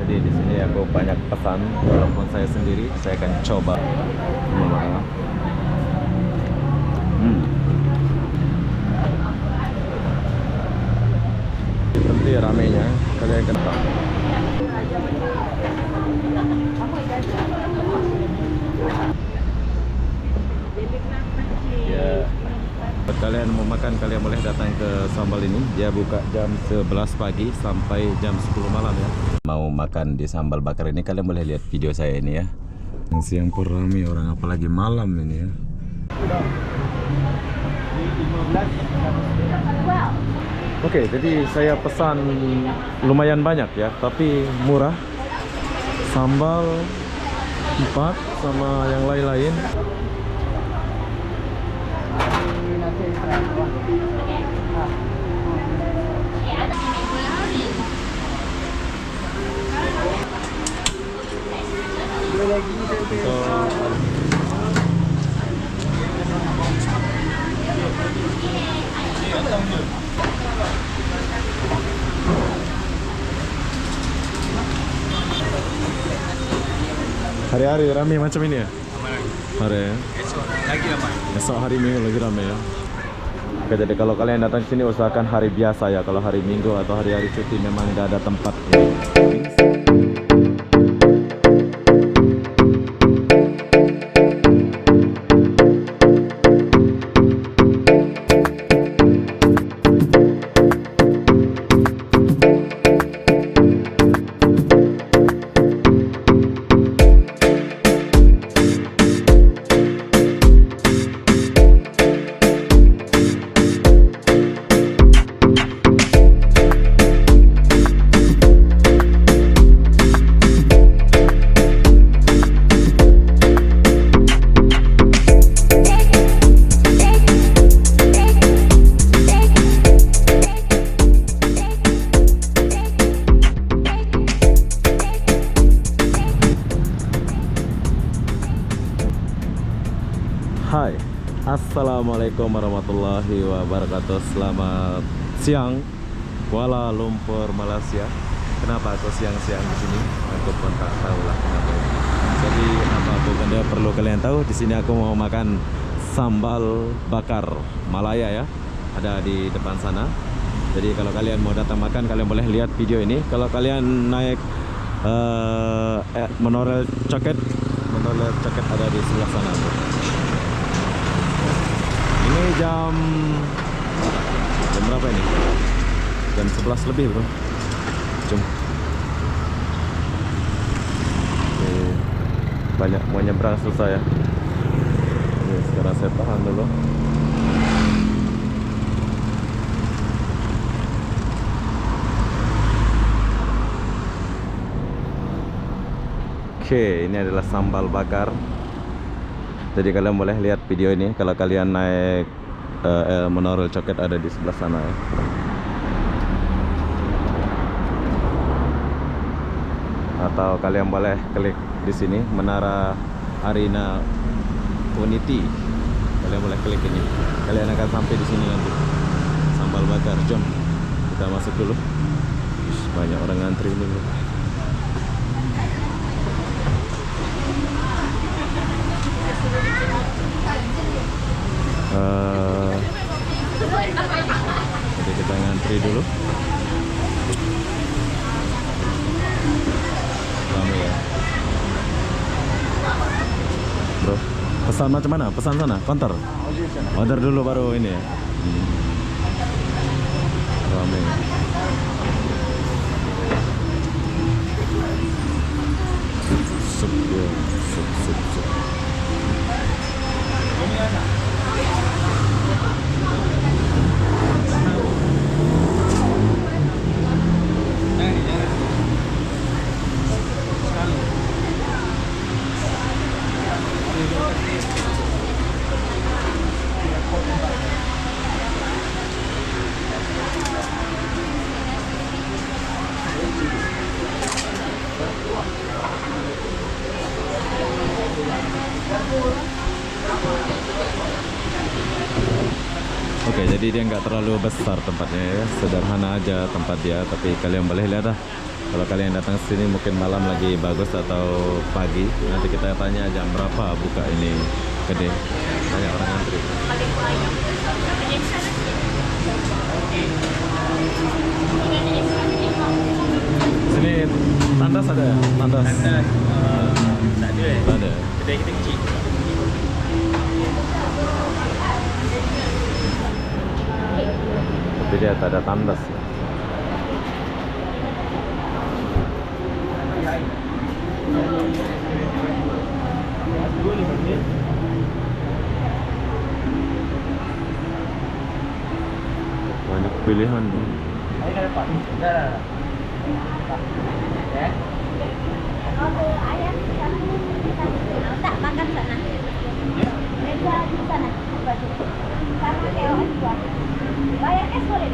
Jadi di sini aku banyak pesan, walaupun saya sendiri, saya akan coba. Berhenti ramenya, kalian akan tahu. Ya, buat kalian mau makan, kalian boleh datang ke Sambal ini. Dia buka jam 11 pagi sampai jam 10 malam ya. Mau makan di Sambal Bakar ini, kalian boleh lihat video saya ini ya. Siang pun ramai orang, apalagi malam ini ya. Oke, jadi saya pesan lumayan banyak ya, tapi murah. Sambal 4 sama yang lain-lain. Hari-hari ramai macam ini ya? Hari ya? Esok hari Minggu lagi ramai ya. Oke, jadi kalau kalian datang sini usahakan hari biasa ya. Kalau hari Minggu atau hari-hari cuti memang nggak ada tempat ya. Hai, assalamualaikum warahmatullahi wabarakatuh. Selamat siang, Kuala Lumpur, Malaysia. Kenapa aku siang-siang di sini? Aku pun tak tahu lah kenapa. Jadi apa bukan dia perlu kalian tahu. Di sini aku mau makan sambal bakar Malaya ya. Ada di depan sana. Jadi kalau kalian mau datang makan, kalian boleh lihat video ini. Kalau kalian naik Monorail Coket ada di sebelah sana tuh. Ini jam berapa ini? Jam 11 lebih bro. Jom. Oke. Banyak mau nyebrang susah ya. Oke, sekarang saya tahan dulu. Oke, ini adalah sambal bakar. Jadi kalian boleh lihat video ini kalau kalian naik Monorail Coket ada di sebelah sana ya. Atau kalian boleh klik di sini Menara Arina Unity. Kalian boleh klik ini. Kalian akan sampai di sini nanti. Sambal bakar. Jom kita masuk dulu. Banyak orang ngantri ini bro. Jadi kita ngantri dulu. Ramai ya bro. Pesan macam mana? Pesan sana? Counter? Order dulu baru ini ya. Ramai. Sup ya. Sup. Oke, jadi dia nggak terlalu besar tempatnya ya, sederhana aja tempat dia, tapi kalian boleh lihat lah Kalau kalian datang ke sini mungkin malam lagi bagus atau pagi. Nanti kita tanya jam berapa buka ini gede. Banyak orang antri. Sini tandas ada ya? Tandas. Tak ada Tak ada. Kedai kita kecil. Tapi dia tak ada tandas ya. Banyak pilihan. Ayo dah dapat. Dah. Ya. Ayam tak makan sana. Meja di sana. Sama keong dua. Bayar es boleh.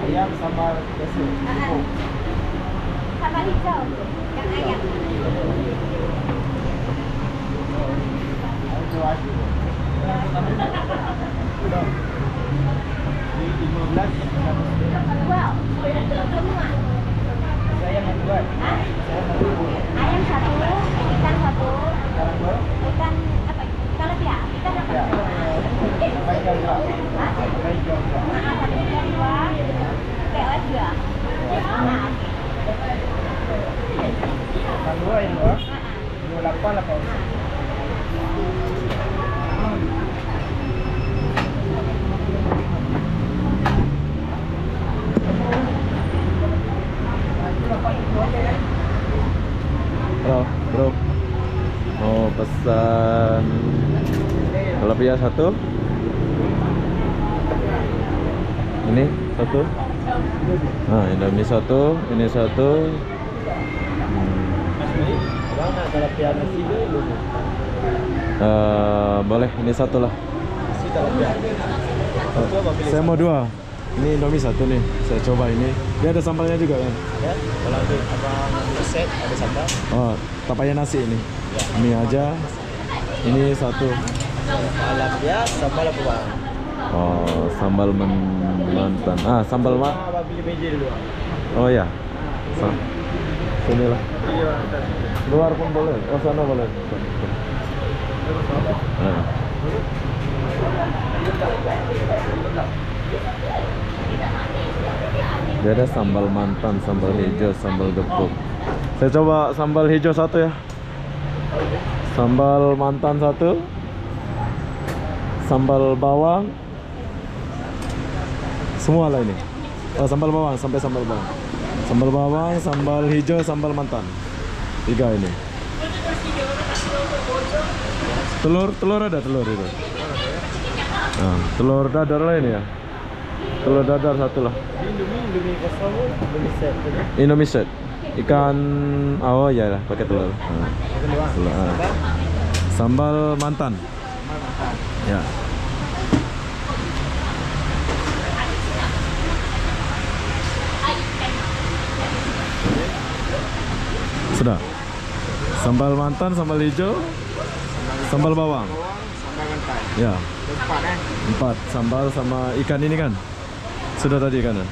Ayam sambal biasa. Sambal hijau. Yang ayam. Wow. Semua. Ayam yang buat. Ayam satu, ikan satu, Sekarang buat. ikan apa? Ikan lepia. Ikan apa? Ya. Baik jam dua. Baik jam dua. Satu ikan dua. KOS dua. Nah, Makan dua yang dua. 28 lah kau. Halo, bro. Mau pesan telepia satu. Ini satu. Nah, Indomie satu, ini satu. Abang nak talapia nasi ke belum? Boleh, ini satu lah. Nasi talapia. Satu abang pilih. Saya mau dua. Ini Indomie satu nih. Saya coba ini. Dia ada sambalnya juga kan? Ya. Kalau ada abang ambil set ada sambal. Oh, tak payah nasi ini. Ya. Ini aja. Ini satu. Talapia sambal apa bang? Oh, sambal mantan. Ah, sambal Abang pilih meja dulu. Oh ya. Sini lah. Iya. Luar pun boleh. Oh, sana boleh. Nah. Dia ada sambal mantan, sambal hijau, sambal gepuk. Saya coba sambal hijau satu ya. Sambal mantan satu. Sambal bawang. Semua lah ini. Oh, sambal bawang, sampai sambal bawang. Sambal bawang, sambal hijau, sambal mantan. 3 ini. Telur ada telur itu. Nah, telur dadar lah ini ya. Telur dadar satu lah. Indomie kosong, Indomie set. Indomie set. Ikan, oh ya lah, pakai telur. Nah, telur. Sambal mantan. Ya. Sudah. Sambal mantan, sambal hijau, sambal bawang. Sambal mentai. Ya, 4 4 sambal sama ikan ini kan. Sudah tadi ikan. Air?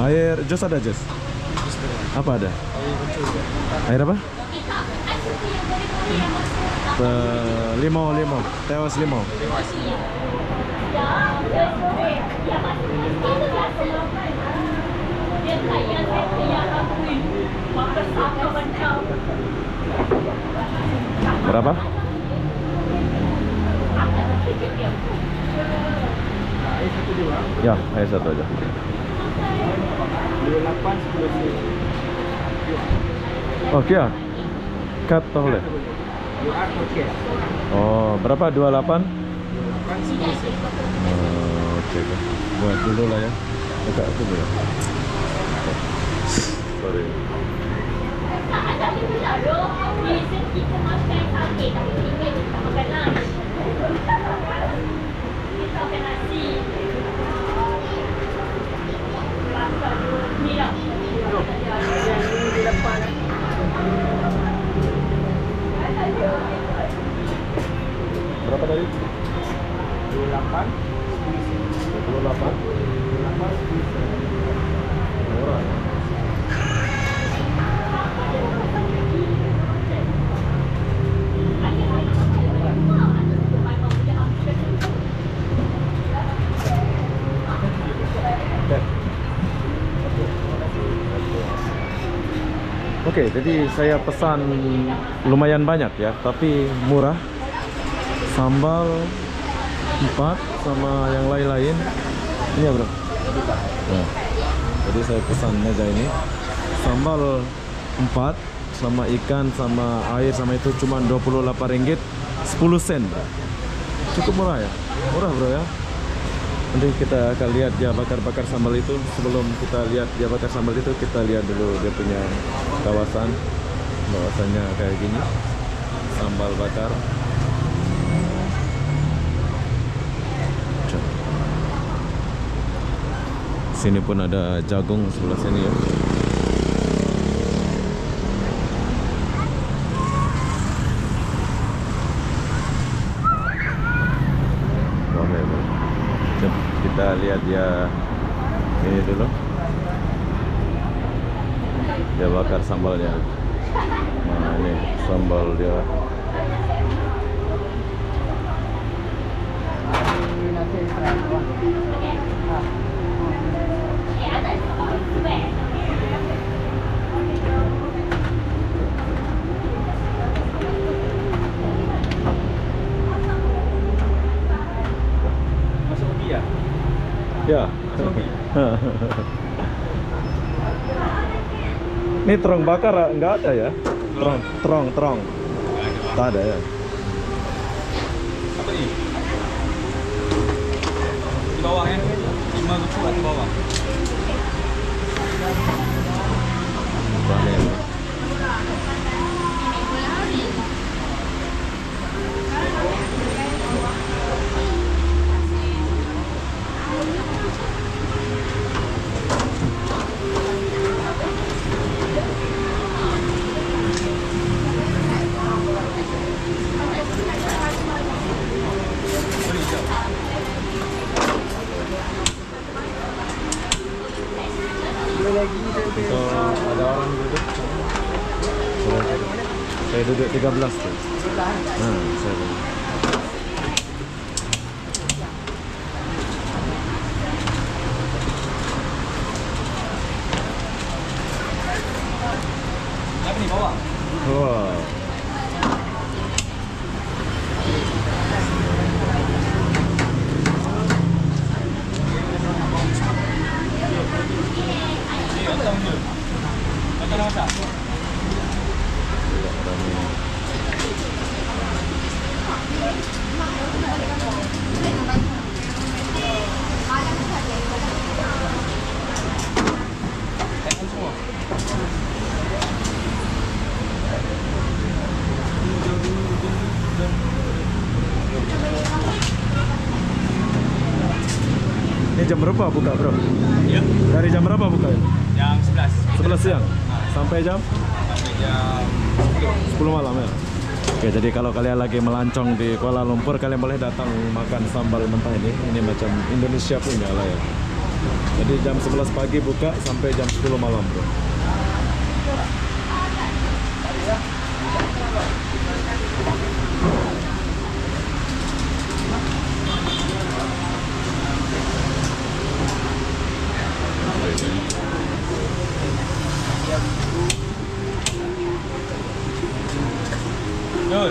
Air jus ada jus. Apa ada? Air apa? Limau. Tewas limau. Berapa? Air satu dua. Ya, air satu aja. 28 10 sen. Oh, kia. Cut tak boleh. 2 okey. Oh, berapa? 28? 28 10 sen. Oh, oke. Buat dulu lah ya. Dekat aku dulu. Sorry. Berapa tadi? 28 28. 10 sen. Oke, jadi saya pesan lumayan banyak ya, tapi murah. Sambal 4 sama yang lain-lain. Ini ya bro. Nah, jadi saya pesan meja ini. Sambal 4 sama ikan sama air sama itu cuma 28 ringgit 10 sen. Cukup murah ya. Murah bro ya. Nanti kita akan lihat dia bakar-bakar sambal itu. Sebelum kita lihat dia bakar sambal itu, kita lihat dulu dia punya kawasan. Kawasannya kayak gini. Sambal bakar. Sini pun ada jagung sebelah sini ya. Oke, bro. Kita lihat dia ini dulu. Dia bakar sambalnya. Nah, ini sambal dia. Masuk ubi ya? Ya. Ini terong bakar enggak ada ya? Terong. Tak ada ya. Apa ni? Di bawah ya? 5 rupiah di bawah. Bahaya. So, ada orang duduk. Saya duduk 13 tuh. Nah, saya duduk. Apa ni bawah? Wow. Ni datang je. Macam nak masak? Tekan semua. Ini jam berapa buka, bro? Ya. Dari jam berapa buka ini? Yang 11. 11 siang sampai jam Sampai jam 10 malam ya. Oke, jadi kalau kalian lagi melancong di Kuala Lumpur, kalian boleh datang makan sambal mentah ini. Ini macam Indonesia punya lah ya. Jadi jam 11 pagi buka sampai jam 10 malam, bro. Jul.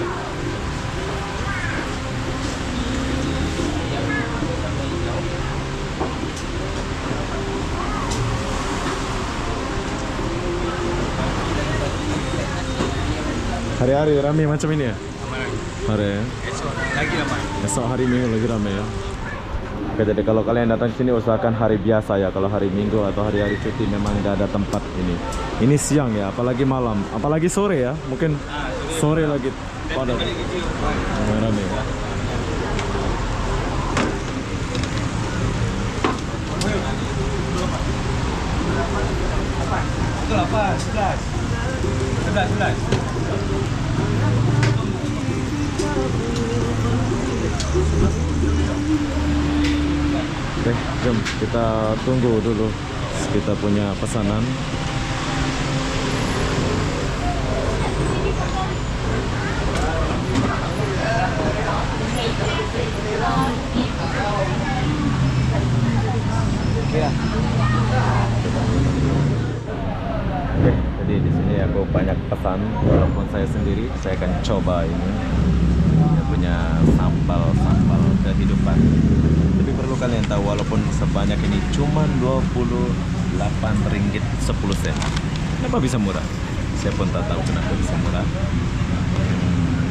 Hari-hari ramai macam ini ya? Hari ya? Esok lagi ramai. Esok hari Minggu lagi ramai ya. Oke, jadi kalau kalian datang ke sini usahakan hari biasa ya. Kalau hari Minggu atau hari-hari cuti memang nggak ada tempat ini. Ini siang ya, apalagi malam, apalagi sore ya. Mungkin sore lagi padat. Ramai. Betul apa? 11. Oke, jom kita tunggu dulu kita punya pesanan. Oke, jadi di sini aku banyak pesan, walaupun saya sendiri, saya akan coba ini. Dia punya sambal kehidupan. Tapi perlu kalian tahu, walaupun sebanyak ini cuma 28 ringgit 10 sen. Kenapa bisa murah? Saya pun tak tahu kenapa bisa murah.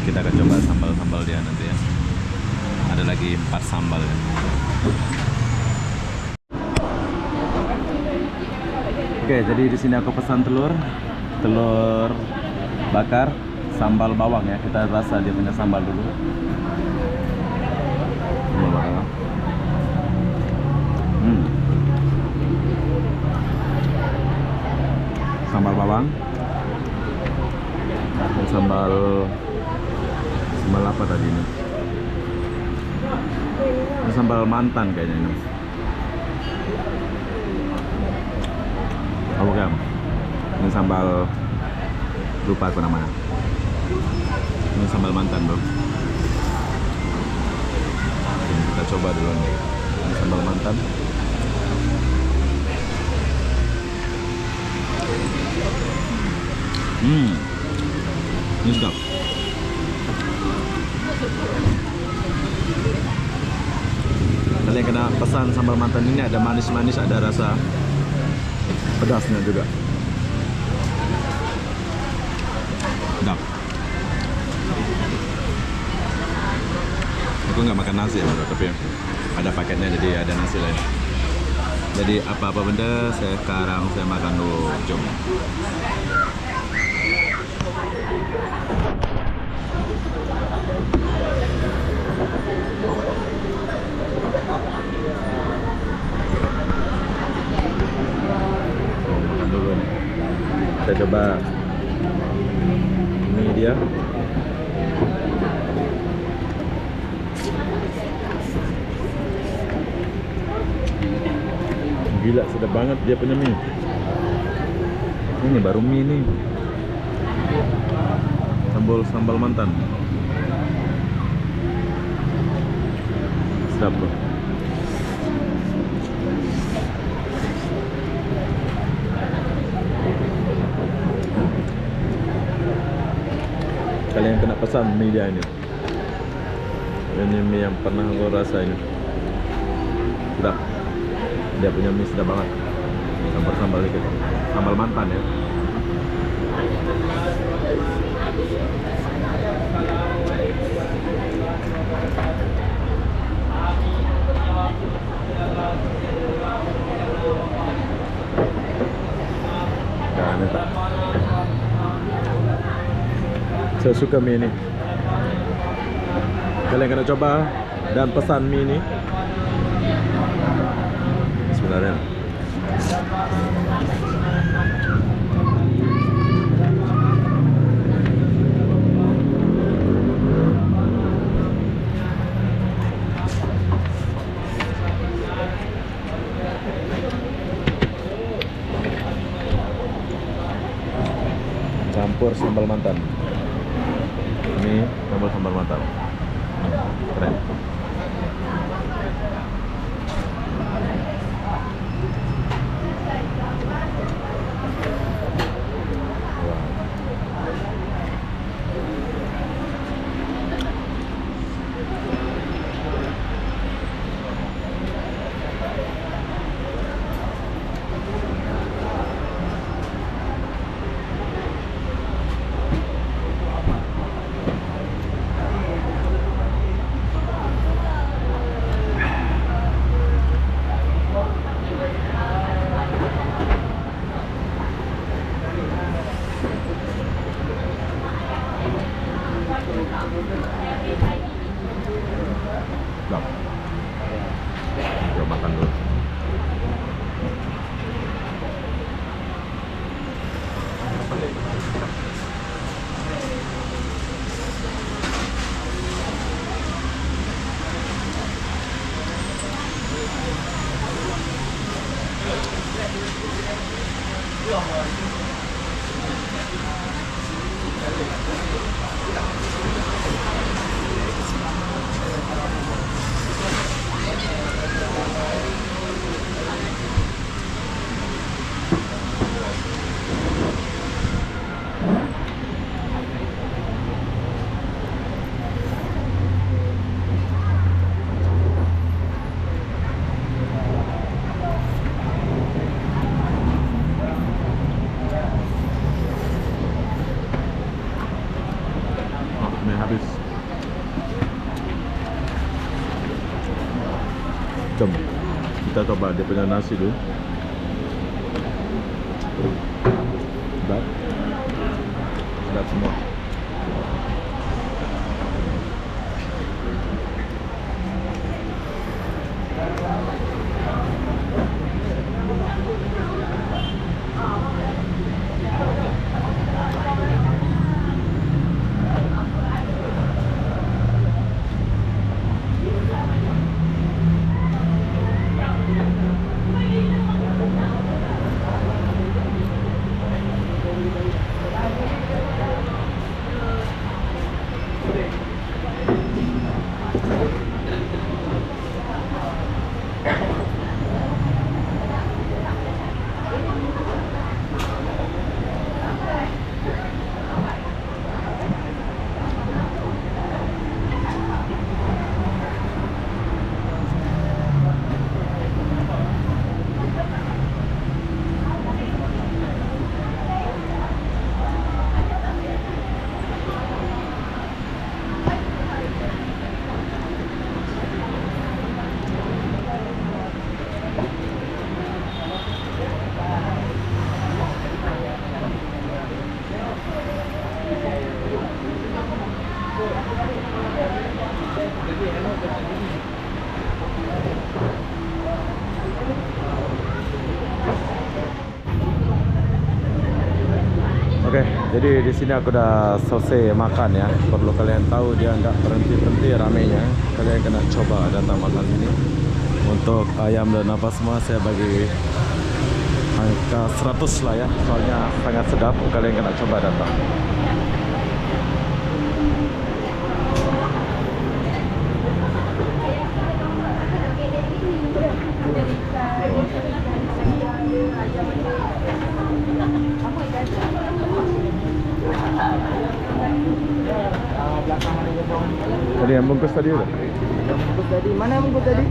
Kita akan coba sambal dia nanti ya. Ada lagi 4 sambal ya. Oke, jadi di sini aku pesan telur bakar, sambal bawang ya. Kita rasa dia punya sambal dulu. Sambal bawang, sambal apa tadi ini? Ini sambal mantan kayaknya ini. Oh bukan, ini sambal, lupa aku namanya. Ini sambal mantan bro. Ini kita coba dulu nih. Ini sambal mantan. Ini sedap. Kalian kena pesan sambal mantan ini, ada manis-manis, ada rasa pedasnya juga. Sedap. Aku nggak makan nasi ya, tapi ada paketnya jadi ada nasi lain. Jadi apa-apa benda sekarang saya makan dulu. Jom. Makan dulu nih. Kita coba ini dia. Gila, sedap banget dia punya mie. Ini baru mie nih. Sambal mantan. Sedap loh. Kalian kena pesan mie dia ini. Ini mie yang pernah aku rasain. Sedap. Dia punya mie sedap banget. Sambal dikit. Sambal mantan ya. Nah, ini tak. Saya suka mie ini. Kalian kena coba dan pesan mie ini. Sebenarnya campur sambal mantan. Ini sambal mantan. Keren. Sedap. Coba makan dulu. Kita coba dia punya nasi dulu. Sedap. Sedap semua. Oke, jadi di sini aku udah selesai makan ya. Perlu kalian tahu dia nggak berhenti ramenya. Kalian kena coba datang makan sini. Untuk ayam dan apa semua saya bagi angka 100 lah ya. Soalnya sangat sedap. Kalian kena coba datang. Tadi yang bungkus tadi udah? Bungkus tadi, mana yang bungkus tadi?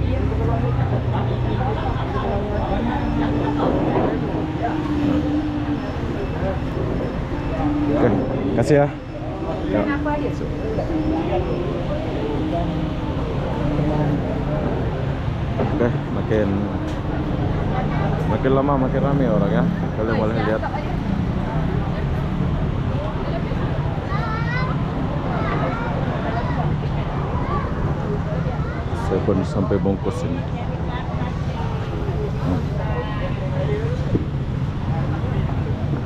Oke, kasih ya. Ya. Oke, makin lama makin ramai orang ya. Kalian boleh lihat. Saya pun sampai bungkus ini.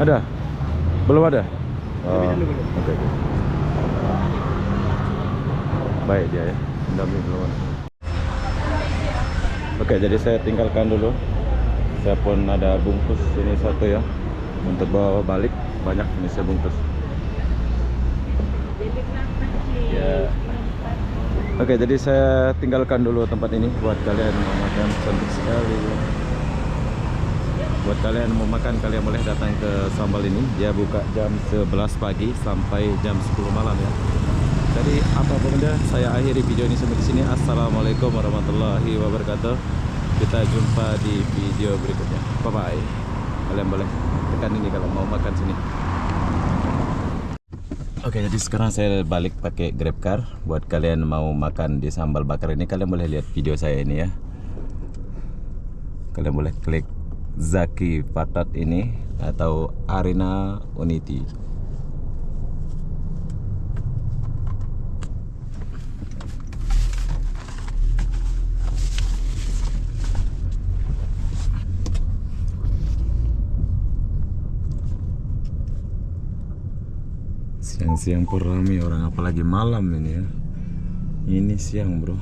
Ada? Belum ada? Oh, oke. Baik dia ya. Indomie belum ada. Oke, jadi saya tinggalkan dulu. Saya pun ada bungkus ini satu ya. Untuk bawa balik banyak ini saya bungkus. Ya. Oke, jadi saya tinggalkan dulu tempat ini buat kalian mau makan, cantik sekali. Buat kalian mau makan, kalian boleh datang ke Sambal ini. Dia buka jam 11 pagi sampai jam 10 malam ya. Jadi apapun benda, saya akhiri video ini sampai di sini. Assalamualaikum warahmatullahi wabarakatuh. Kita jumpa di video berikutnya. Bye bye. Kalian boleh tekan ini kalau mau makan sini. Oke, jadi sekarang saya balik pakai GrabCar. Buat kalian mau makan di Sambal Bakar ini, kalian boleh lihat video saya ini ya. Kalian boleh klik Zaki Fatat ini atau Arena Unity. Siang-siang pun ramai orang, apalagi malam ini ya. Ini siang bro.